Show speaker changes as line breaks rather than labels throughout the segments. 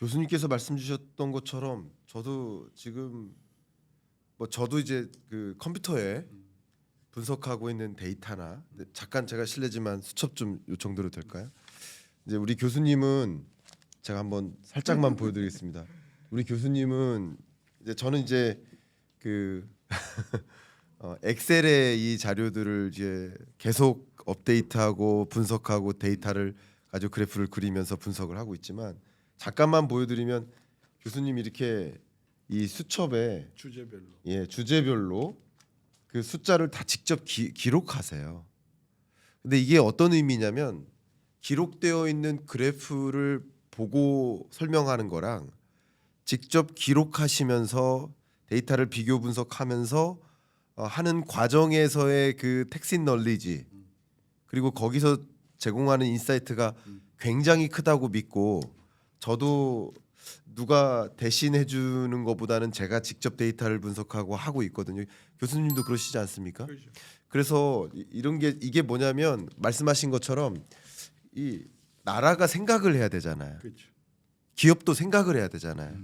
교수님께서 말씀 주셨던 것처럼 저도 지금 저도 이제 그 컴퓨터에 분석하고 있는 데이터나 잠깐 제가 실례지만 수첩 좀 요청드려도 될까요? 이제 우리 교수님은 제가 한번 살짝만 보여드리겠습니다. 우리 교수님은 이제 저는 이제 그 엑셀에 이 자료들을 이제 계속 업데이트하고 분석하고 데이터를 가지고 그래프를 그리면서 분석을 하고 있지만 잠깐만 보여드리면 교수님이 이렇게 이 수첩에 주제별로 그 숫자를 다 직접 기록하세요. 근데 이게 어떤 의미냐면 기록되어 있는 그래프를 보고 설명하는 거랑 직접 기록하시면서 데이터를 비교 분석하면서 하는 과정에서의 그 텍스트 널리지 그리고 거기서 제공하는 인사이트가 굉장히 크다고 믿고 저도 누가 대신해 주는 것보다는 제가 직접 데이터를 분석하고 하고 있거든요. 교수님도 그러시지 않습니까?
그렇죠.
그래서 이런 게 이게 뭐냐면 말씀하신 것처럼 이 나라가 생각을 해야 되잖아요.
그렇죠.
기업도 생각을 해야 되잖아요.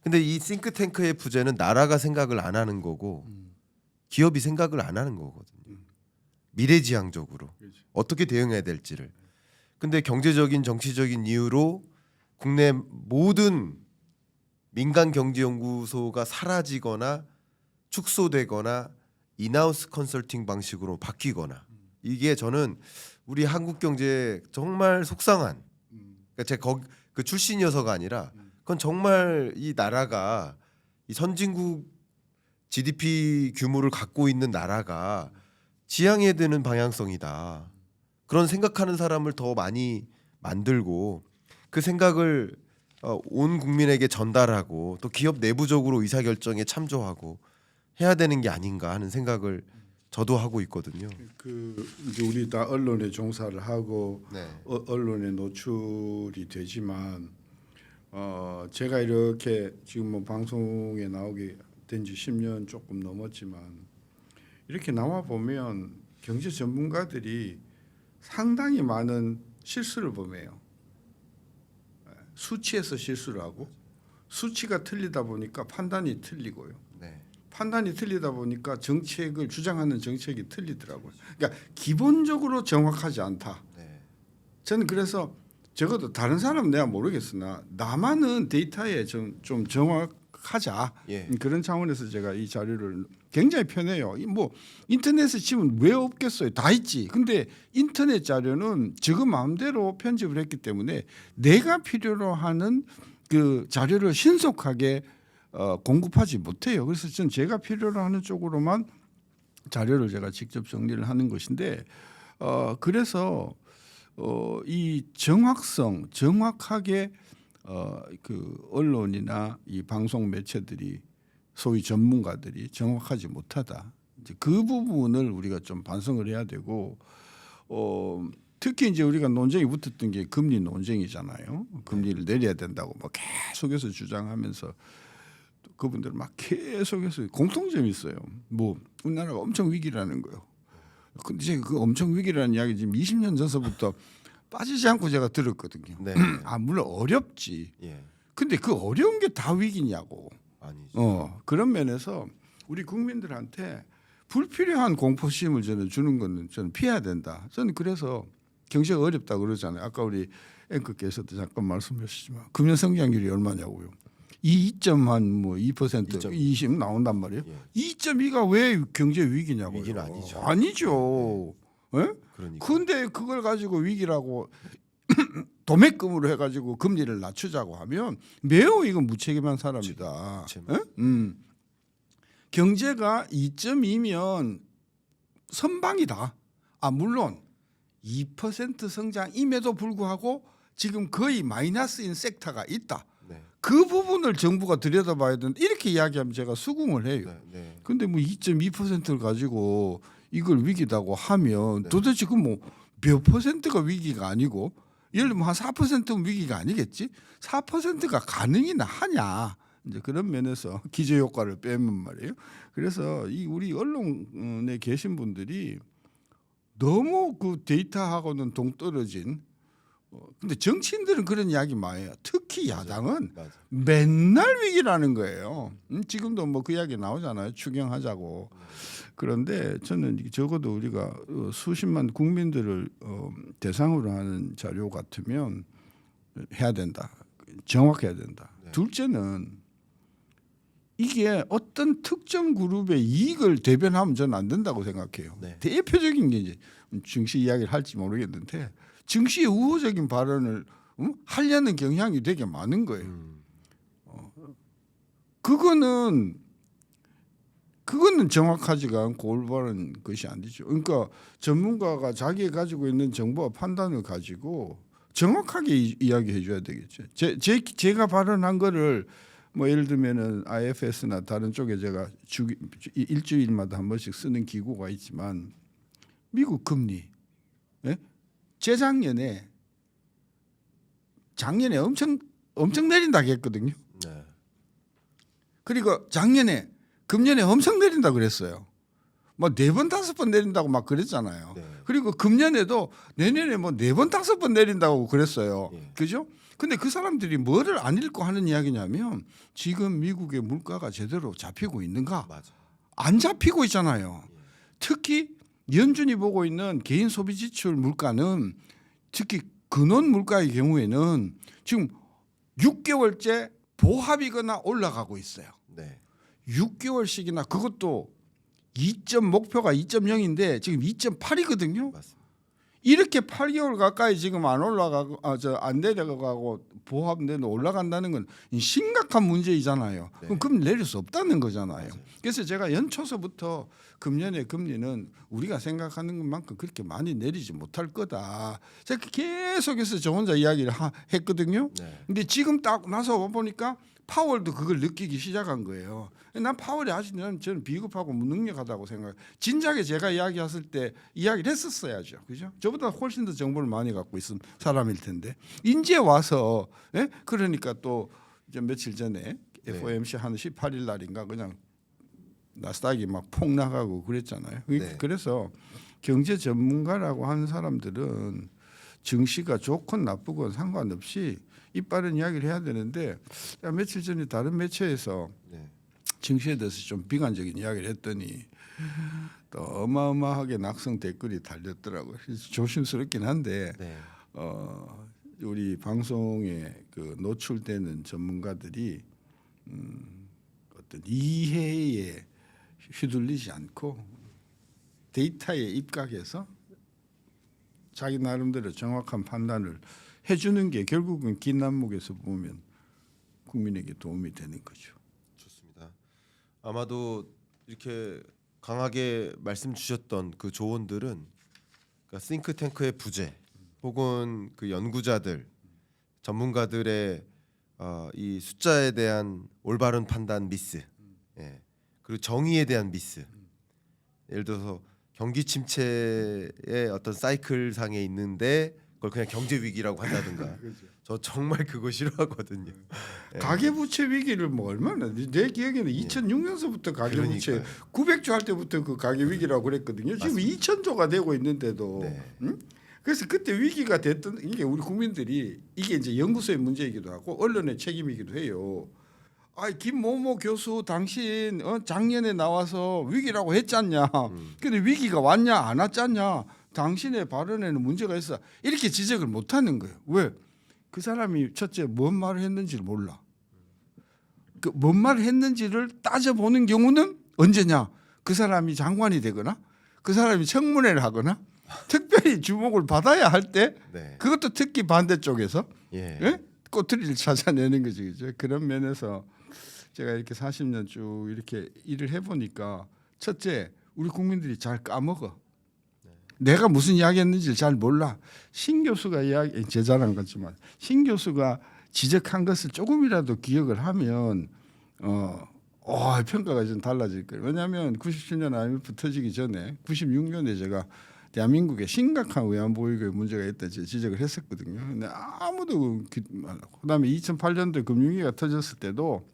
근데 이 싱크탱크의 부재는 나라가 생각을 안 하는 거고 기업이 생각을 안 하는 거거든요. 미래지향적으로
그렇죠.
어떻게 대응해야 될지를. 근데 경제적인 정치적인 이유로 국내 모든 민간 경제 연구소가 사라지거나 축소되거나 인하우스 컨설팅 방식으로 바뀌거나 이게 저는 우리 한국 경제에 정말 속상한 그러니까 제가 그 출신이어서가 아니라 그건 정말 이 나라가 이 선진국 GDP 규모를 갖고 있는 나라가 지향해야 되는 방향성이다. 그런 생각하는 사람을 더 많이 만들고 그 생각을 온 국민에게 전달하고 또 기업 내부적으로 의사결정에 참조하고 해야 되는 게 아닌가 하는 생각을 저도 하고 있거든요.
그 이제 우리 다 언론에 종사를 하고
네.
언론에 노출이 되지만 제가 이렇게 지금 뭐 방송에 나오게 된 지 10년 조금 넘었지만 이렇게 나와 보면 경제 전문가들이 상당히 많은 실수를 범해요. 수치에서 실수를 하고 수치가 틀리다 보니까 판단이 틀리고요.
네.
판단이 틀리다 보니까 정책을 주장하는 정책이 틀리더라고요. 그러니까 기본적으로 정확하지 않다.
네.
저는 그래서 적어도 다른 사람은 내가 모르겠으나 나만은 데이터에 좀 정확하자.
예.
그런 차원에서 제가 이 자료를 굉장히 편해요. 뭐 인터넷에 치면 왜 없겠어요? 다 있지. 근데 인터넷 자료는 지금 마음대로 편집을 했기 때문에 내가 필요로 하는 그 자료를 신속하게 공급하지 못해요. 그래서 저는 제가 필요로 하는 쪽으로만 자료를 제가 직접 정리를 하는 것인데 그래서 이 정확성, 정확하게 그 언론이나 이 방송 매체들이 소위 전문가들이 정확하지 못하다. 이제 그 부분을 우리가 좀 반성을 해야 되고 특히 이제 우리가 논쟁이 붙었던 게 금리 논쟁이잖아요. 금리를 내려야 된다고 막 계속해서 주장하면서 그분들 막 계속해서 공통점이 있어요. 뭐 우리나라가 엄청 위기라는 거예요. 근데 제가 그 엄청 위기라는 이야기 지금 20년 전서부터 빠지지 않고 제가 들었거든요.
네.
물론 어렵지.
예.
근데 그 어려운 게 다 위기냐고.
아니죠.
그런 면에서 우리 국민들한테 불필요한 공포심을 저는 주는 거는 저는 피해야 된다. 저는 그래서 경제가 어렵다 그러잖아요. 아까 우리 앵커께서도 잠깐 말씀하셨지만 금년 성장률이 얼마냐고요. 2.2% 20 나온단 말이에요.
예.
2.2가 왜 경제 위기냐고요.
위기는 아니죠.
아니죠. 예?
그러니까.
근데 그걸 가지고 위기라고 도매금으로 해가지고 금리를 낮추자고 하면 매우 이건 무책임한 사람이다. 예? 경제가 2.2면 선방이다. 물론 2% 성장임에도 불구하고 지금 거의 마이너스인 섹터가 있다.
네.
그 부분을 정부가 들여다봐야 된다. 이렇게 이야기하면 제가 수긍을 해요.
네.
근데 뭐 2.2%를 가지고 이걸 위기다고 하면
네.
도대체 그 뭐 몇 퍼센트가 위기가 아니고 예를 들면 한 4%는 위기가 아니겠지? 4%가 가능이나 하냐? 이제 그런 면에서 기저 효과를 빼면 말이에요. 그래서 이 우리 언론에 계신 분들이 너무 그 데이터하고는 동떨어진 근데 정치인들은 그런 이야기 많이 해요. 특히 야당은
맞아.
맨날 위기라는 거예요. 지금도 뭐 그 이야기 나오잖아요. 추경하자고. 그런데 저는 적어도 우리가 수십만 국민들을 대상으로 하는 자료 같으면 해야 된다. 정확해야 된다.
네.
둘째는 이게 어떤 특정 그룹의 이익을 대변하면 저는 안 된다고 생각해요.
네.
대표적인 게 이제 증시 이야기를 할지 모르겠는데 증시의 우호적인 발언을 하려는 경향이 되게 많은 거예요. 그거는 정확하지가 않고 올바른 것이 아니죠. 그러니까 전문가가 자기 가지고 있는 정보와 판단을 가지고 정확하게 이야기해 줘야 되겠죠. 제가 발언한 거를 뭐 예를 들면은 IFS나 다른 쪽에 제가 일주일마다 한 번씩 쓰는 기구가 있지만 미국 금리 재작년에 작년에 엄청 내린다고 했거든요.
네.
그리고 금년에 엄청 내린다고 그랬어요. 뭐 4번 5번 내린다고 막 그랬잖아요.
네.
그리고 금년에도 내년에 뭐 4번 5번 내린다고 그랬어요.
네.
그죠? 근데 그 사람들이 뭐를 안 읽고 하는 이야기냐면 지금 미국의 물가가 제대로 잡히고 있는가?
맞아.
안 잡히고 있잖아요. 특히 연준이 보고 있는 개인 소비 지출 물가는 특히 근원 물가의 경우에는 지금 6개월째 보합이거나 올라가고 있어요.
네.
6개월씩이나 그것도 목표가 2.0인데 지금 2.8이거든요.
맞습니다.
이렇게 8개월 가까이 지금 안 올라가고 안 내려가고 보합되는 올라간다는 건 심각한 문제이잖아요.
네.
그럼 내릴 수 없다는 거잖아요.
맞아요.
그래서 제가 연초서부터 금년의 금리는 우리가 생각하는 것만큼 그렇게 많이 내리지 못할 거다. 제가 계속해서 저 혼자 이야기를 했거든요.
네.
근데 지금 딱 나서 보니까 파월도 그걸 느끼기 시작한 거예요. 난 파월이 아직 저는 비겁하고 무능력하다고 생각해요. 진작에 제가 이야기했을 때 이야기를 했었어야죠. 그죠? 저보다 훨씬 더 정보를 많이 갖고 있은 사람일 텐데 이제 와서 그러니까 또 이제 며칠 전에
네.
FOMC 한 18일 날인가 그냥 나스닥이 막 폭락하고 그랬잖아요.
네.
그래서 경제 전문가라고 하는 사람들은 증시가 좋건 나쁘건 상관없이 이빠른 이야기를 해야 되는데 며칠 전에 다른 매체에서
네.
증시에 대해서 좀 비관적인 이야기를 했더니 또 어마어마하게 낙성 댓글이 달렸더라고요. 그래서 조심스럽긴 한데
네.
우리 방송에 그 노출되는 전문가들이 어떤 이해에 휘둘리지 않고 데이터에 입각해서 자기 나름대로 정확한 판단을 해주는 게 결국은 긴 난목에서 보면 국민에게 도움이 되는 거죠.
좋습니다. 아마도 이렇게 강하게 말씀 주셨던 그 조언들은 그러니까 싱크탱크의 부재 혹은 그 연구자들 전문가들의 이 숫자에 대한 올바른 판단 미스, 그리고 정의에 대한 미스. 예를 들어서 경기 침체의 어떤 사이클 상에 있는데 그걸 그냥 경제 위기라고 한다든가. 저 정말 그거 싫어하거든요.
가계부채 위기를 뭐 얼마나 내 기억에는 2006년서부터 가계부채 900조 할 때부터 그 가계위기라고 그랬거든요. 지금 2000조가 되고 있는데도 응? 그래서 그때 위기가 됐던 이게 우리 국민들이 이게 이제 연구소의 문제이기도 하고 언론의 책임이기도 해요. 김모모 교수 당신 작년에 나와서 위기라고 했잖냐. 근데 위기가 왔냐 안 왔잖냐. 당신의 발언에는 문제가 있어. 이렇게 지적을 못하는 거예요. 왜? 그 사람이 첫째 뭔 말을 했는지를 몰라. 그 뭔 말을 했는지를 따져보는 경우는 언제냐. 그 사람이 장관이 되거나 그 사람이 청문회를 하거나 특별히 주목을 받아야 할 때
네.
그것도 특히 반대쪽에서
예.
꼬투리를 찾아내는 거죠. 그죠? 그런 면에서 제가 이렇게 40년 쭉 이렇게 일을 해보니까 첫째 우리 국민들이 잘 까먹어. 내가 무슨 이야기했는지를 잘 몰라. 신 교수가 제 자랑 같지만 신 교수가 지적한 것을 조금이라도 기억을 하면 평가가 좀 달라질 거예요. 왜냐하면 97년 IMF 터지기 전에 96년에 제가 대한민국에 심각한 외환보유고의 문제가 있다 지적을 했었거든요. 근데 아무도 그다음에 2008년도에 금융위기가 터졌을 때도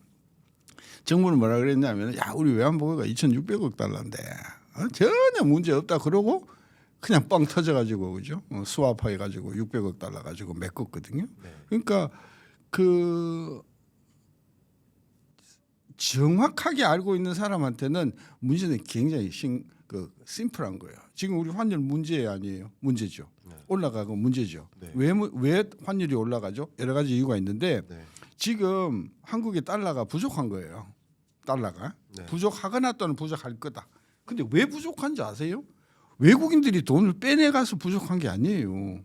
정부는 뭐라 그랬냐면 우리 외환보유고가 2,600억 달러인데 전혀 문제 없다 그러고 그냥 뻥 터져가지고 그죠? 스왑해가지고 600억 달러 가지고 메꿨거든요.
네.
그러니까 그 정확하게 알고 있는 사람한테는 문제는 굉장히 심플한 거예요. 지금 우리 환율 문제 아니에요? 문제죠.
네.
올라가고 문제죠.
네.
왜 환율이 올라가죠? 여러 가지 이유가 있는데
네.
지금 한국의 달러가 부족한 거예요. 달러가
네.
부족하거나 또는 부족할 거다. 근데 왜 부족한지 아세요? 외국인들이 돈을 빼내가서 부족한 게 아니에요.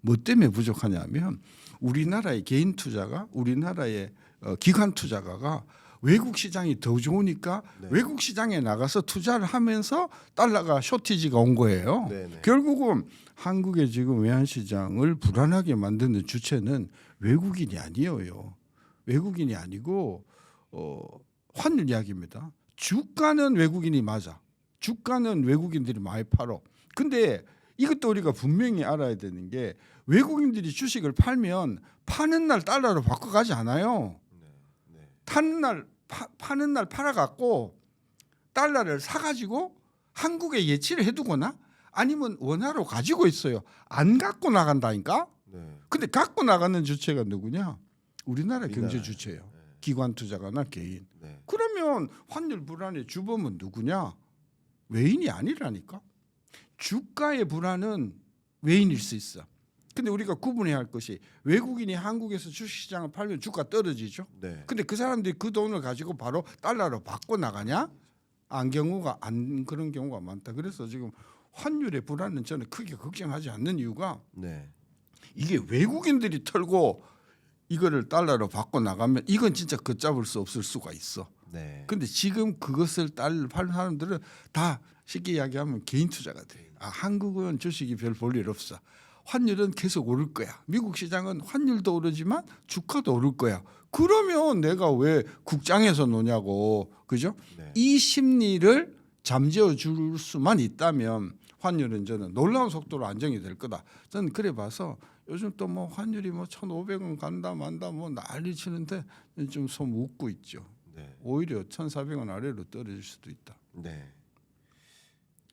뭐 때문에 부족하냐면 우리나라의 개인 투자가 우리나라의 기관 투자가가 외국 시장이 더 좋으니까
네.
외국 시장에 나가서 투자를 하면서 달러가 쇼티지가 온 거예요.
네, 네.
결국은 한국의 지금 외환 시장을 불안하게 만드는 주체는 외국인이 아니에요. 외국인이 아니고 환율 이야기입니다. 주가는 외국인이 맞아. 주가는 외국인들이 많이 팔어. 근데 이것도 우리가 분명히 알아야 되는 게 외국인들이 주식을 팔면 파는 날 달러로 바꿔가지 않아요.
네.
파는 날 팔아갖고 달러를 사가지고 한국에 예치를 해두거나 아니면 원화로 가지고 있어요. 안 갖고 나간다니까.
네.
근데 갖고 나가는 주체가 누구냐? 우리나라 경제
우리나라요.
주체예요.
네.
기관 투자가나 개인.
네.
그러면 환율 불안의 주범은 누구냐? 외인이 아니라니까. 주가의 불안은 외인일 수 있어. 근데 우리가 구분해야 할 것이 외국인이 한국에서 주식시장을 팔면 주가 떨어지죠.
네.
근데 그 사람들이 그 돈을 가지고 바로 달러로 바꿔 나가냐? 안 그런 경우가 많다. 그래서 지금 환율의 불안은 저는 크게 걱정하지 않는 이유가
네.
이게 외국인들이 털고 이거를 달러로 바꿔 나가면 이건 진짜 걷잡을 수 없을 수가 있어.
네.
근데 지금 그것을 달러 파는 사람들은 다 쉽게 이야기하면 개인 투자가 돼. 한국은 주식이 별 볼 일 없어. 환율은 계속 오를 거야. 미국 시장은 환율도 오르지만 주가도 오를 거야. 그러면 내가 왜 국장에서 노냐고. 그죠?
네.
이 심리를 잠재워 줄 수만 있다면 환율은 저는 놀라운 속도로 안정이 될 거다. 저는 그래 봐서 요즘 또 뭐 환율이 뭐 1,500원 간다 만다 뭐 난리 치는데 좀 좀 웃고 있죠.
네.
오히려 1,400원 아래로 떨어질 수도 있다.
네.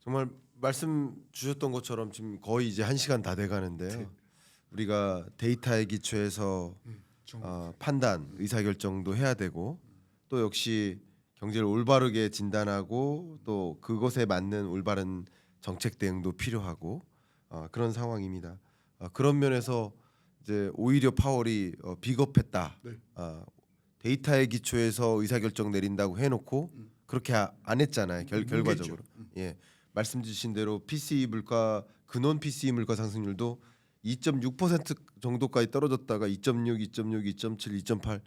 정말 말씀 주셨던 것처럼 지금 거의 이제 1시간 다 돼가는데요. 우리가 데이터에 기초해서 판단, 의사결정도 해야 되고 또 역시 경제를 올바르게 진단하고 또 그것에 맞는 올바른 정책 대응도 필요하고 그런 상황입니다. 그런 면에서 이제 오히려 파월이 비겁했다.
네.
데이터에 기초해서 의사결정 내린다고 해놓고 그렇게 안 했잖아요. 결과적으로. 예. 말씀 주신 대로 PCE 물가 근원 PCE 물가 상승률도 2.6% 정도까지 떨어졌다가 2.6, 2.6, 2.7, 2.8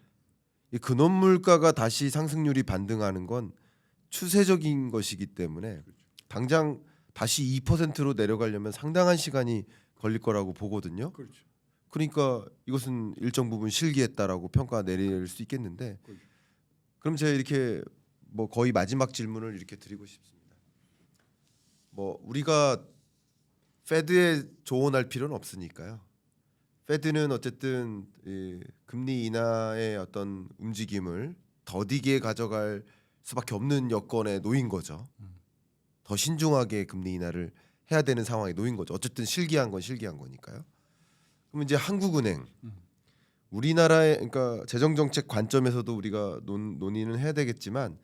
이 근원 물가가 다시 상승률이 반등하는 건 추세적인 것이기 때문에 당장 다시 2%로 내려가려면 상당한 시간이 걸릴 거라고 보거든요.
그렇죠.
그러니까 이것은 일정 부분 실기했다라고 평가 내릴 수 있겠는데
그렇죠.
그럼 제가 이렇게 뭐 거의 마지막 질문을 이렇게 드리고 싶습니다. 뭐 우리가 페드에 조언할 필요는 없으니까요. 페드는 어쨌든 이 금리 인하의 어떤 움직임을 더디게 가져갈 수밖에 없는 여건에 놓인 거죠. 더 신중하게 금리 인하를 해야 되는 상황에 놓인 거죠. 어쨌든 실기한 건 실기한 거니까요. 그럼 이제 한국은행 우리나라의 그러니까 재정 정책 관점에서도 우리가 논의는 해야 되겠지만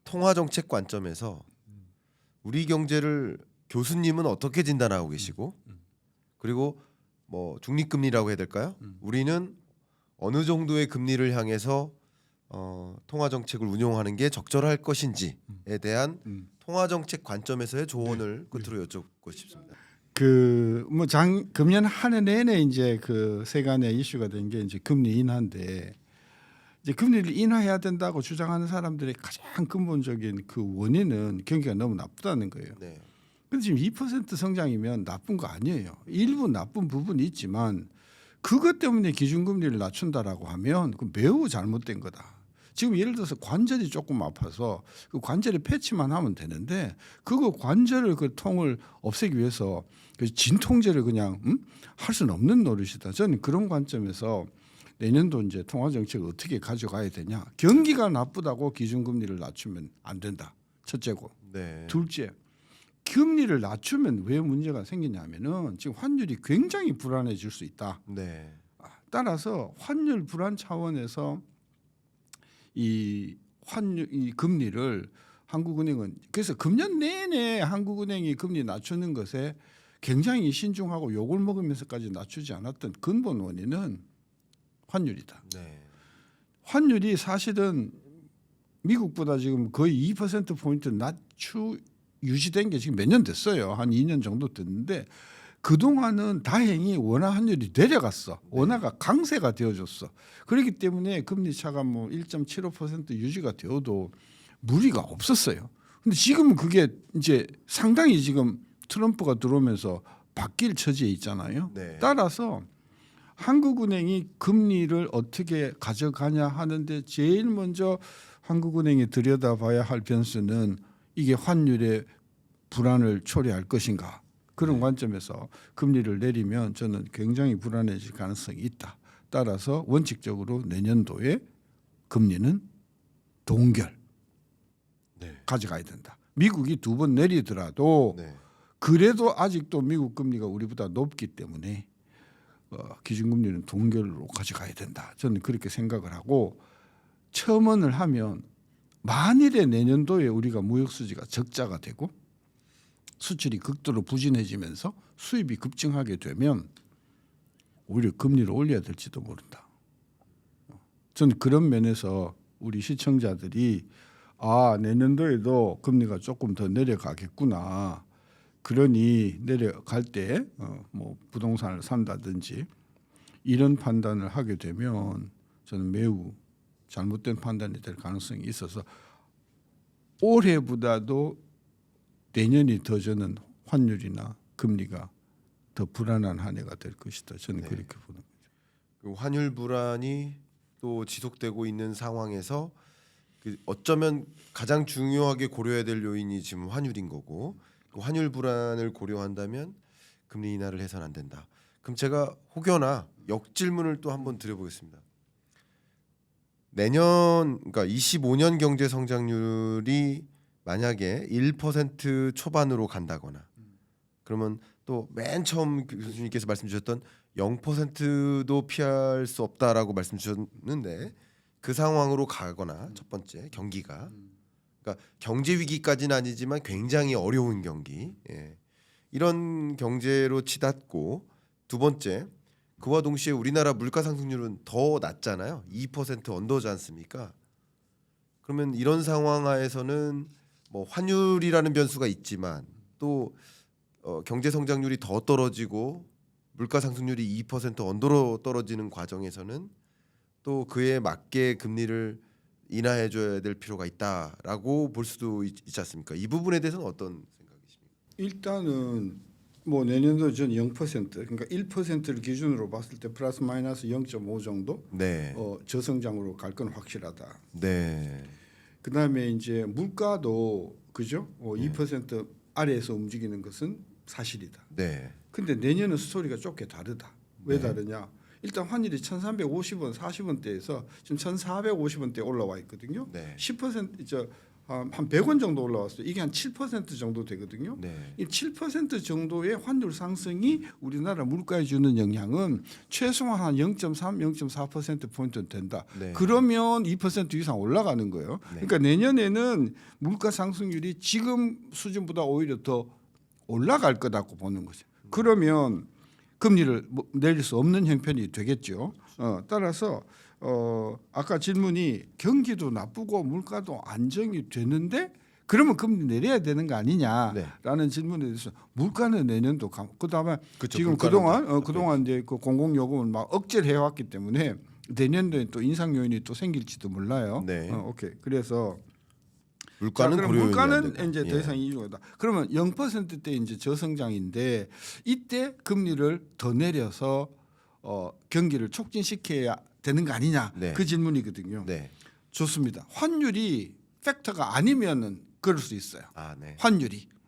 통화 정책 관점에서 우리 경제를 교수님은 어떻게 진단하고 계시고 그리고 뭐 중립금리라고 해야 될까요? 우리는 어느 정도의 금리를 향해서 통화 정책을 운용하는 게 적절할 것인지에 대한 통화 정책 관점에서의 조언을 끝으로 여쭙고 싶습니다.
뭐 금년 한 해 내내 이제 그 세간의 이슈가 된 게 이제 금리 인하인데 이제 금리를 인하해야 된다고 주장하는 사람들의 가장 근본적인 그 원인은 경기가 너무 나쁘다는 거예요.
네.
근데 지금 2% 성장이면 나쁜 거 아니에요. 일부 나쁜 부분이 있지만 그것 때문에 기준금리를 낮춘다라고 하면 그 매우 잘못된 거다. 지금 예를 들어서 관절이 조금 아파서 그 관절에 패치만 하면 되는데 그거 관절을 그 통을 없애기 위해서 그 진통제를 그냥 할 수는 없는 노릇이다. 저는 그런 관점에서 내년도 이제 통화 정책을 어떻게 가져가야 되냐. 경기가 나쁘다고 기준금리를 낮추면 안 된다. 첫째고.
네.
둘째, 금리를 낮추면 왜 문제가 생기냐면은 지금 환율이 굉장히 불안해질 수 있다.
네.
따라서 환율 불안 차원에서 이 금리를 한국은행은 그래서 금년 내내 한국은행이 금리 낮추는 것에 굉장히 신중하고 욕을 먹으면서까지 낮추지 않았던 근본 원인은 환율이다.
네.
환율이 사실은 미국보다 지금 거의 2% 포인트 유지된 게 지금 몇 년 됐어요. 한 2년 정도 됐는데 그 동안은 다행히 원화 환율이 내려갔어. 원화가 강세가 되어줬어. 그렇기 때문에 금리 차가 뭐 1.75% 유지가 되어도 무리가 없었어요. 근데 지금은 그게 이제 상당히 지금 트럼프가 들어오면서 바뀔 처지에 있잖아요.
네.
따라서 한국은행이 금리를 어떻게 가져가냐 하는데 제일 먼저 한국은행이 들여다봐야 할 변수는 이게 환율의 불안을 초래할 것인가. 그런 관점에서 금리를 내리면 저는 굉장히 불안해질 가능성이 있다. 따라서 원칙적으로 내년도에 금리는 동결
네.
가져가야 된다. 미국이 2번 내리더라도
네.
그래도 아직도 미국 금리가 우리보다 높기 때문에 기준금리는 동결로 가져가야 된다. 저는 그렇게 생각을 하고 첨언을 하면 만일에 내년도에 우리가 무역수지가 적자가 되고 수출이 극도로 부진해지면서 수입이 급증하게 되면 오히려 금리를 올려야 될지도 모른다. 저는 그런 면에서 우리 시청자들이 내년도에도 금리가 조금 더 내려가겠구나. 그러니 내려갈 때 뭐 부동산을 산다든지 이런 판단을 하게 되면 저는 매우 잘못된 판단이 될 가능성이 있어서 올해보다도 내년이 더 저는 환율이나 금리가 더 불안한 한 해가 될 것이다. 저는 그렇게 보는 거죠.
그 환율 불안이 또 지속되고 있는 상황에서 그 어쩌면 가장 중요하게 고려해야 될 요인이 지금 환율인 거고 그 환율 불안을 고려한다면 금리 인하를 해서는 안 된다. 그럼 제가 혹여나 역질문을 또 한번 드려보겠습니다. 내년 그러니까 25년 경제 성장률이 만약에 1% 초반으로 간다거나 그러면 또 맨 처음 교수님께서 말씀 주셨던 0%도 피할 수 없다라고 말씀 주셨는데 그 상황으로 가거나 첫 번째 경기가 그러니까 경제 위기까지는 아니지만 굉장히 어려운 경기 이런 경제로 치닫고 두 번째 그와 동시에 우리나라 물가 상승률은 더 낮잖아요. 2% 언더지 않습니까? 그러면 이런 상황 하에서는 뭐 환율이라는 변수가 있지만 또 경제 성장률이 더 떨어지고 물가 상승률이 2% 언더로 떨어지는 과정에서는 또 그에 맞게 금리를 인하해 줘야 될 필요가 있다라고 볼 수도 있지 않습니까? 이 부분에 대해서는 어떤 생각이십니까?
일단은 뭐 내년도 전 0% 그러니까 1%를 기준으로 봤을 때 플러스 마이너스 0.5 정도
네.
저성장으로 갈 건 확실하다.
네.
그다음에 이제 물가도 그죠? 2% 아래에서 움직이는 것은 사실이다.
네.
근데 내년은 스토리가 좁게 다르다. 왜 다르냐? 일단 환율이 1,350원, 40원대에서 지금 1,450원대 올라와 있거든요.
네.
10% 한 100원 정도 올라왔어요. 이게 한 7% 정도 되거든요.
네.
이 7% 정도의 환율 상승이 우리나라 물가에 주는 영향은 최소한 한 0.3, 0.4% 포인트 된다.
네.
그러면 2% 이상 올라가는 거예요.
네.
그러니까 내년에는 물가 상승률이 지금 수준보다 오히려 더 올라갈 거다고 보는 거죠. 그러면 금리를 내릴 수 없는 형편이 되겠죠. 따라서 아까 질문이 경기도 나쁘고 물가도 안정이 되는데 그러면 금리 내려야 되는 거 아니냐라는 질문에 대해서 물가는 내년도 그다음에
그쵸,
지금
물가는
그동안 이제 그 공공요금을 막 억제를 해왔기 때문에 내년도에 또 인상 요인이 또 생길지도 몰라요.
네.
오케이. 그래서
물가는
그럼
고려요인이 안
물가는
되고.
이제 더 이상 이유가 그러면 0%대 이제 저성장인데 이때 금리를 더 내려서 경기를 촉진시켜야 되는 거 아니냐
네.
그 질문이거든요.
네.
좋습니다. 환율이 팩터가 아니면은 그럴 수 있어요.
네.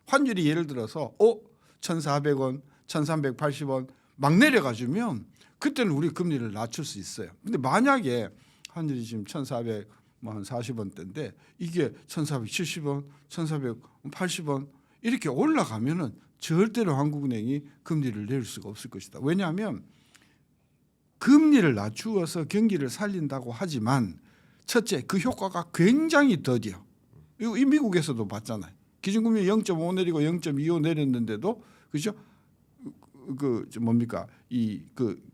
환율이 예를 들어서 1,400원, 1,380원 막 내려가주면 그때는 우리 금리를 낮출 수 있어요. 근데 만약에 환율이 지금 1,440원대인데 이게 1,470원, 1,480원 이렇게 올라가면은 절대로 한국은행이 금리를 내릴 수가 없을 것이다. 왜냐하면 금리를 낮추어서 경기를 살린다고 하지만 첫째 그 효과가 굉장히 더뎌. 이거 이 미국에서도 봤잖아요. 기준금리 0.5 내리고 0.25 내렸는데도 그죠? 뭡니까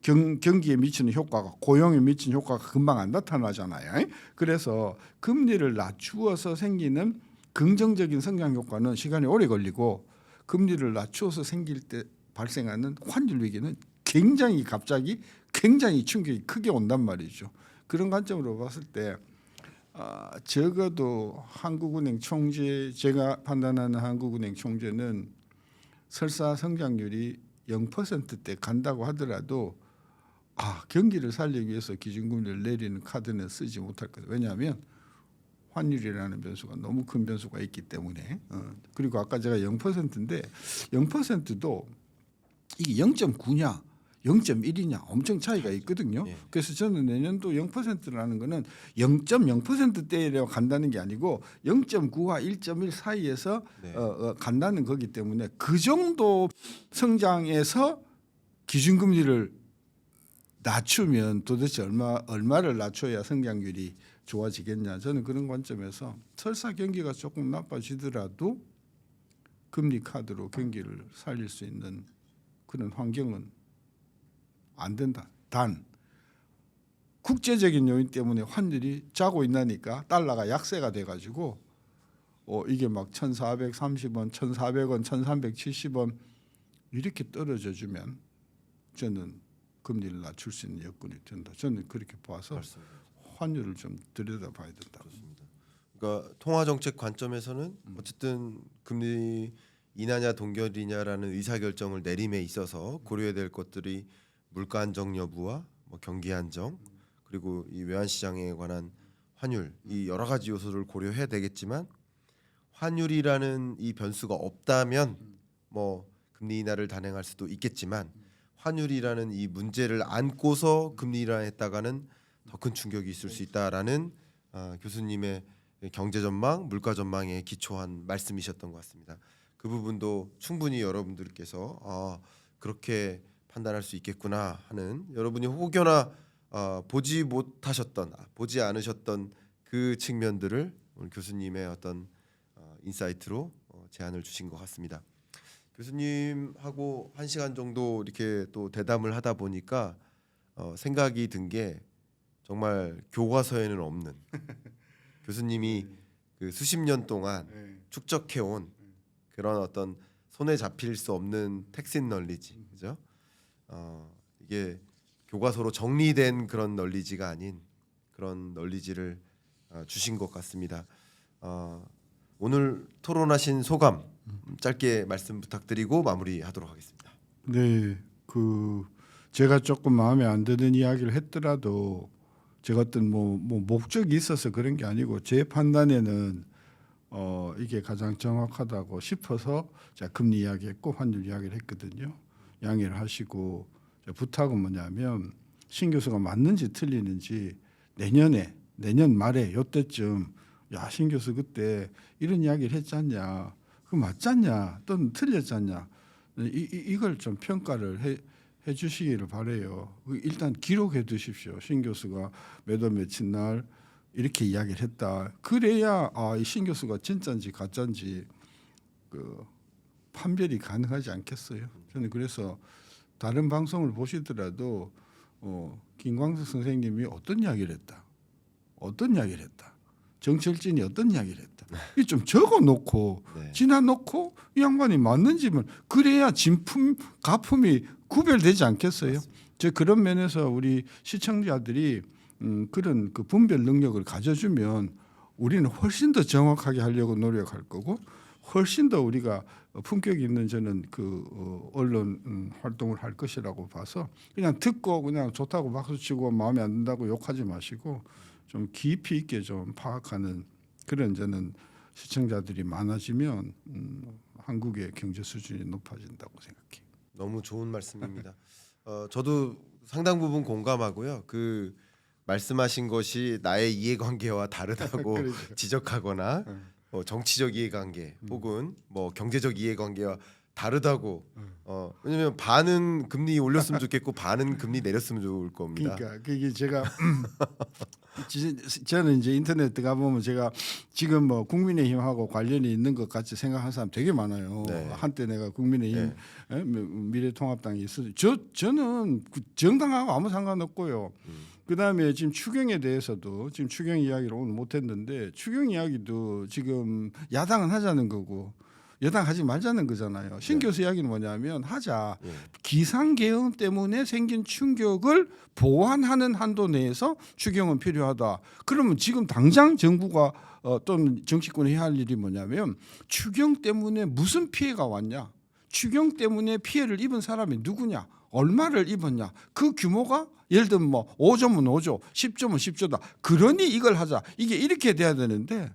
경기에 미치는 효과가 고용에 미치는 효과가 금방 안 나타나잖아요. 그래서 금리를 낮추어서 생기는 긍정적인 성장 효과는 시간이 오래 걸리고 금리를 낮추어서 생길 때 발생하는 환율 위기는 굉장히 갑자기 굉장히 충격이 크게 온단 말이죠. 그런 관점으로 봤을 때 적어도 한국은행 총재 제가 판단하는 한국은행 총재는 설사 성장률이 0%대 간다고 하더라도 경기를 살리기 위해서 기준금리를 내리는 카드는 쓰지 못할 거다. 왜냐하면 환율이라는 변수가 너무 큰 변수가 있기 때문에 그리고 아까 제가 0%인데 0%도 이게 0.9냐 0.1이냐 엄청 차이가 있거든요.
예.
그래서 저는 내년도 0%라는 거는 0.0%대로 간다는 게 아니고 0.9와 1.1 사이에서
네.
간다는 거기 때문에 그 정도 성장에서 기준금리를 낮추면 도대체 얼마를 낮춰야 성장률이 좋아지겠냐. 저는 그런 관점에서 설사 경기가 조금 나빠지더라도 금리 카드로 경기를 살릴 수 있는 그런 환경은 안 된다. 단 국제적인 요인 때문에 환율이 자고 있나니까 달러가 약세가 돼가지고 이게 막 1,430원, 1,400원, 1,370원 이렇게 떨어져 주면 저는 금리를 낮출 수 있는 여건이 된다. 저는 그렇게 봐서
맞습니다.
환율을 좀 들여다봐야 된다.
그러니까 통화 정책 관점에서는 어쨌든 금리 인하냐 동결이냐라는 의사 결정을 내림에 있어서 고려해야 될 것들이 물가 안정 여부와 뭐 경기 안정 그리고 이 외환 시장에 관한 환율 이 여러 가지 요소를 고려해야 되겠지만 환율이라는 이 변수가 없다면 뭐 금리 인하를 단행할 수도 있겠지만 환율이라는 이 문제를 안고서 금리 인하했다가는 더 큰 충격이 있을 수 있다라는 교수님의 경제 전망, 물가 전망에 기초한 말씀이셨던 것 같습니다. 그 부분도 충분히 여러분들께서 그렇게 판단할 수 있겠구나 하는 여러분이 혹여나 보지 못하셨던, 보지 않으셨던 그 측면들을 오늘 교수님의 어떤 인사이트로 제안을 주신 것 같습니다. 교수님하고 1시간 정도 이렇게 또 대담을 하다 보니까 생각이 든 게 정말 교과서에는 없는 교수님이 그 수십 년 동안 축적해온 그런 어떤 손에 잡힐 수 없는 텍신 널리지, 그죠? 이게 교과서로 정리된 그런 널리지가 아닌 그런 널리지를 주신 것 같습니다. 오늘 토론하신 소감 짧게 말씀 부탁드리고 마무리하도록 하겠습니다.
네, 제가 조금 마음에 안 드는 이야기를 했더라도 제가 어떤 뭐 목적이 있어서 그런 게 아니고 제 판단에는 이게 가장 정확하다고 싶어서 제가 금리 이야기했고 환율 이야기를 했거든요. 양해를 하시고 부탁은 뭐냐면 신 교수가 맞는지 틀리는지 내년 말에 요때쯤 신 교수 그때 이런 이야기를 했잖냐, 그 맞잖냐, 또는 틀렸잖냐 이걸 좀 평가를 해 주시기를 바래요. 일단 기록해 두십시오. 신 교수가 몇 월 며칠 날 이렇게 이야기를 했다. 그래야 이 신 교수가 진짜인지 가짜인지 판별이 가능하지 않겠어요. 저는 그래서 다른 방송을 보시더라도 김광석 선생님이 어떤 이야기를 했다, 정철진이 어떤 이야기를 했다. 이 좀 적어놓고
네.
지나놓고 이 양반이 맞는지만 그래야 진품 가품이 구별되지 않겠어요.
맞습니다.
즉 그런 면에서 우리 시청자들이 그런 그 분별 능력을 가져주면 우리는 훨씬 더 정확하게 하려고 노력할 거고 훨씬 더 우리가 품격 있는 저는 언론 활동을 할 것이라고 봐서 그냥 듣고 그냥 좋다고 박수치고 마음에 안 든다고 욕하지 마시고 좀 깊이 있게 좀 파악하는 그런 저는 시청자들이 많아지면 한국의 경제 수준이 높아진다고 생각해요.
너무 좋은 말씀입니다. 저도 상당 부분 공감하고요. 말씀하신 것이 나의 이해관계와 다르다고
그렇죠.
지적하거나 정치적 이해관계 혹은 뭐 경제적 이해관계와 다르다고. 왜냐면 반은 금리 올렸으면 좋겠고 반은 금리 내렸으면 좋을 겁니다.
그러니까 그게 제가 저는 이제 인터넷 들어가 보면 제가 지금 뭐 국민의힘하고 관련이 있는 것 같이 생각하는 사람 되게 많아요.
네.
한때 내가 국민의힘 미래통합당이 있어요. 저는 그 정당하고 아무 상관없고요. 그다음에 지금 추경에 대해서도 지금 추경 이야기를 오늘 못했는데 추경 이야기도 지금 야당은 하자는 거고 여당 하지 말자는 거잖아요. 신 교수 이야기는 뭐냐면 하자. 기상계엄 때문에 생긴 충격을 보완하는 한도 내에서 추경은 필요하다. 그러면 지금 당장 정부가 또는 정치권이 해야 할 일이 뭐냐면 추경 때문에 무슨 피해가 왔냐. 추경 때문에 피해를 입은 사람이 누구냐. 얼마를 입었냐. 그 규모가 예를 들면 뭐 5조면 5조, 10조면 10조다. 그러니 이걸 하자. 이게 이렇게 돼야 되는데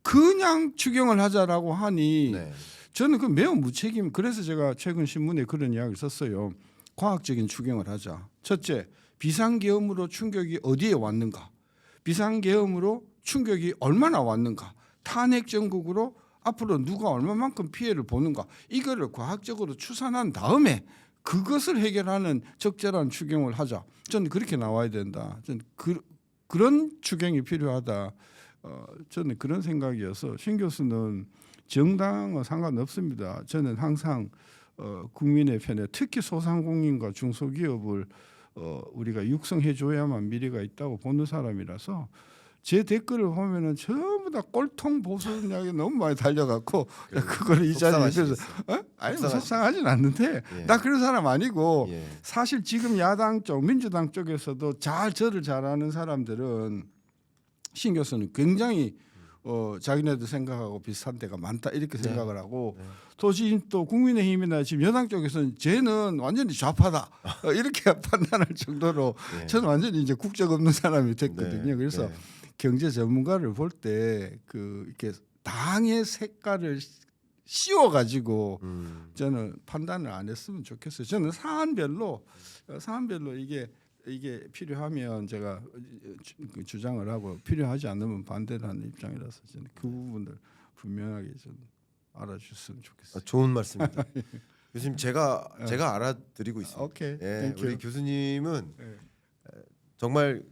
그냥 추경을 하자라고 하니
네.
저는 그 매우 무책임. 그래서 제가 최근 신문에 그런 이야기를 썼어요. 과학적인 추경을 하자. 첫째, 비상계엄으로 충격이 어디에 왔는가? 비상계엄으로 충격이 얼마나 왔는가? 탄핵 정국으로 앞으로 누가 얼마만큼 피해를 보는가? 이거를 과학적으로 추산한 다음에 그것을 해결하는 적절한 추경을 하자. 저는 그렇게 나와야 된다. 저는 그런 추경이 필요하다. 저는 그런 생각이어서 신 교수는 정당과 상관없습니다. 저는 항상 국민의 편에 특히 소상공인과 중소기업을 우리가 육성해 줘야만 미래가 있다고 보는 사람이라서 제 댓글을 보면은 전부 다 꼴통 보수 이야기 너무 많이 달려갖고 그걸 이 자리에서 아니 속상하진 않는데
예.
나 그런 사람 아니고
예.
사실 지금 야당 쪽 민주당 쪽에서도 저를 잘 아는 사람들은 신 교수는 굉장히 자기네들 생각하고 비슷한 데가 많다 이렇게 생각을 하고 또 지금 또 국민의힘이나 지금 여당 쪽에서는 쟤는 완전히 좌파다 이렇게 판단할 정도로
네.
저는 완전히 이제 국적 없는 사람이 됐거든요.
네.
그래서
네.
경제 전문가를 볼 때 그 이렇게 당의 색깔을 씌워 가지고 저는 판단을 안 했으면 좋겠어요. 저는 사안별로 이게 필요하면 제가 주장을 하고 필요하지 않으면 반대를 하는 입장이라서 저는 그 부분을 분명하게 좀 알아주셨으면 좋겠어요.
좋은 말씀입니다. 교수님 제가 알아드리고 있습니다.
오케이.
예,
땡큐.
우리 교수님은
네.
정말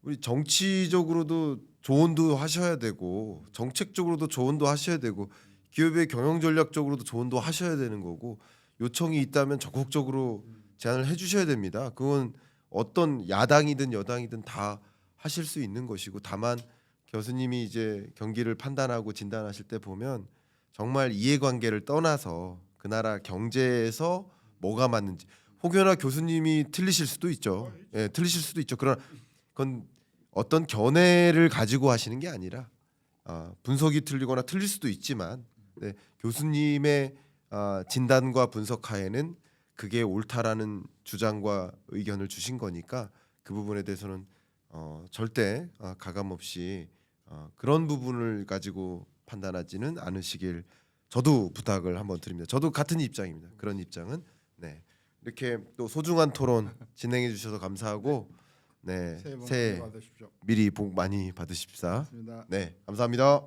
우리 정치적으로도 조언도 하셔야 되고 정책적으로도 조언도 하셔야 되고 기업의 경영 전략적으로도 조언도 하셔야 되는 거고 요청이 있다면 적극적으로 제안을 해주셔야 됩니다. 그건 어떤 야당이든 여당이든 다 하실 수 있는 것이고 다만 교수님이 이제 경기를 판단하고 진단하실 때 보면 정말 이해관계를 떠나서 그 나라 경제에서 뭐가 맞는지 혹여나 교수님이 틀리실 수도 있죠. 예, 틀리실 수도 있죠. 그러나 그건 어떤 견해를 가지고 하시는 게 아니라 분석이 틀리거나 틀릴 수도 있지만 네, 교수님의 진단과 분석하에는 그게 옳다라는 주장과 의견을 주신 거니까 그 부분에 대해서는 절대 가감 없이 그런 부분을 가지고 판단하지는 않으시길 저도 부탁을 한번 드립니다. 저도 같은 입장입니다. 그런 입장은 네. 이렇게 또 소중한 토론 진행해 주셔서 감사하고 네. 새해
받으십시오.
미리 복 많이 받으십사.
고맙습니다.
네. 감사합니다.